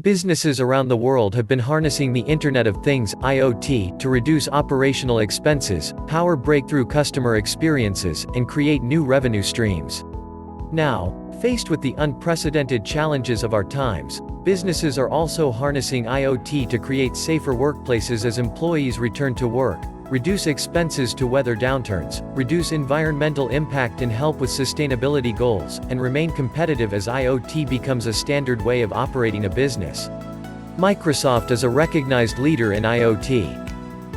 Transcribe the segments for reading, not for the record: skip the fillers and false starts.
Businesses around the world have been harnessing the Internet of Things (IoT) to reduce operational expenses, power breakthrough customer experiences, and create new revenue streams. Now, faced with the unprecedented challenges of our times, businesses are also harnessing IoT to create safer workplaces as employees return to work, reduce expenses to weather downturns, reduce environmental impact and help with sustainability goals, and remain competitive as IoT becomes a standard way of operating a business. Microsoft is a recognized leader in IoT.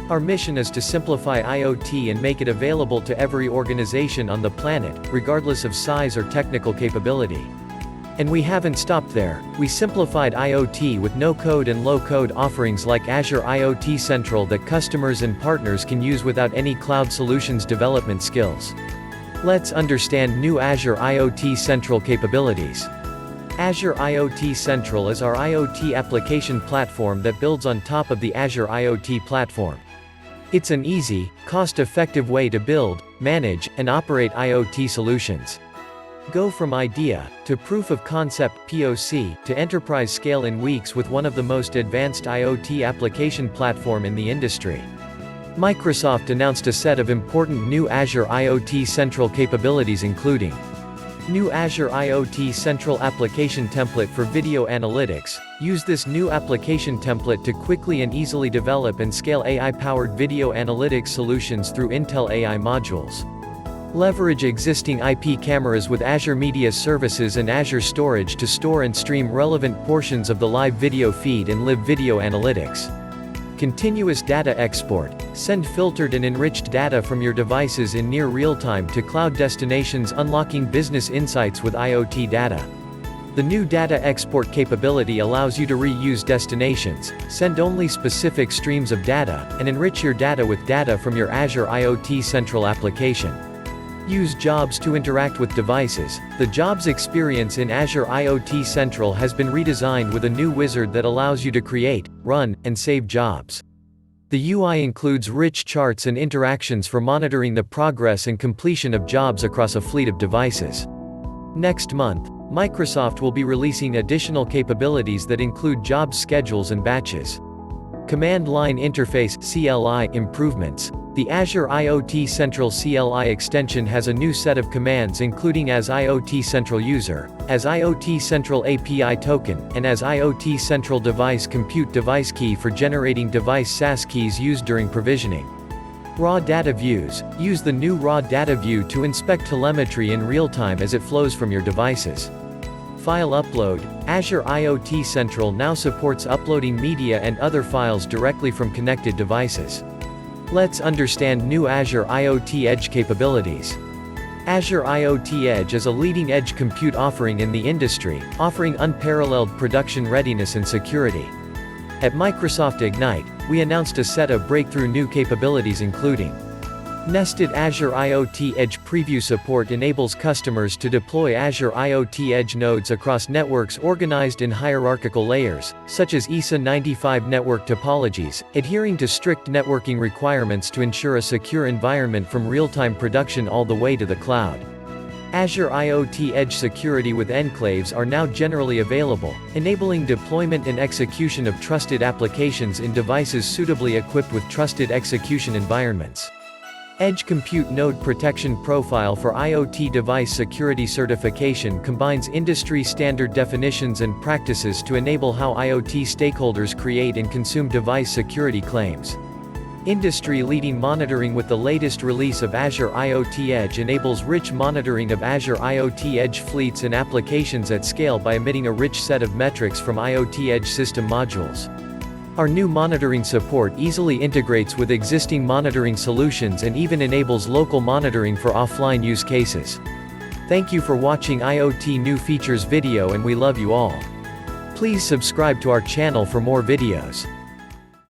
Our mission is to simplify IoT and make it available to every organization on the planet, regardless of size or technical capability. And we haven't stopped there. We simplified IoT with no-code and low-code offerings like Azure IoT Central that customers and partners can use without any cloud solutions development skills. Let's understand new Azure IoT Central capabilities. Azure IoT Central is our IoT application platform that builds on top of the Azure IoT platform. It's an easy, cost-effective way to build, manage, and operate IoT solutions. Go from idea, to proof of concept (POC), to enterprise scale in weeks with one of the most advanced IoT application platform in the industry. Microsoft announced a set of important new Azure IoT Central capabilities including new Azure IoT Central application template for video analytics. Use this new application template to quickly and easily develop and scale AI-powered video analytics solutions through Intel AI modules. Leverage existing IP cameras with Azure Media Services and Azure Storage to store and stream relevant portions of the live video feed and live video analytics. Continuous data export. Send filtered and enriched data from your devices in near real-time to cloud destinations, unlocking business insights with IoT data. The new data export capability allows you to reuse destinations, send only specific streams of data, and enrich your data with data from your Azure IoT Central application. Use jobs to interact with devices. The jobs experience in Azure IoT Central has been redesigned with a new wizard that allows you to create, run, and save jobs. The UI includes rich charts and interactions for monitoring the progress and completion of jobs across a fleet of devices. Next month, Microsoft will be releasing additional capabilities that include job schedules and batches. Command Line Interface (CLI) Improvements. The Azure IoT Central CLI extension has a new set of commands including as IoT Central User, as IoT Central API Token, and as IoT Central Device Compute Device Key for generating device SAS keys used during provisioning. Raw Data Views. Use the new Raw Data View to inspect telemetry in real time as it flows from your devices. File Upload. Azure IoT Central now supports uploading media and other files directly from connected devices. Let's understand new Azure IoT Edge capabilities. Azure IoT Edge is a leading-edge compute offering in the industry, offering unparalleled production readiness and security. At Microsoft Ignite, we announced a set of breakthrough new capabilities including Nested Azure IoT Edge Preview support enables customers to deploy Azure IoT Edge nodes across networks organized in hierarchical layers, such as ISA 95 network topologies, adhering to strict networking requirements to ensure a secure environment from real-time production all the way to the cloud. Azure IoT Edge security with enclaves are now generally available, enabling deployment and execution of trusted applications in devices suitably equipped with trusted execution environments. Edge Compute Node Protection Profile for IoT Device Security Certification combines industry-standard definitions and practices to enable how IoT stakeholders create and consume device security claims. Industry-leading monitoring with the latest release of Azure IoT Edge enables rich monitoring of Azure IoT Edge fleets and applications at scale by emitting a rich set of metrics from IoT Edge system modules. Our new monitoring support easily integrates with existing monitoring solutions and even enables local monitoring for offline use cases. Thank you for watching IoT New Features video and we love you all. Please subscribe to our channel for more videos.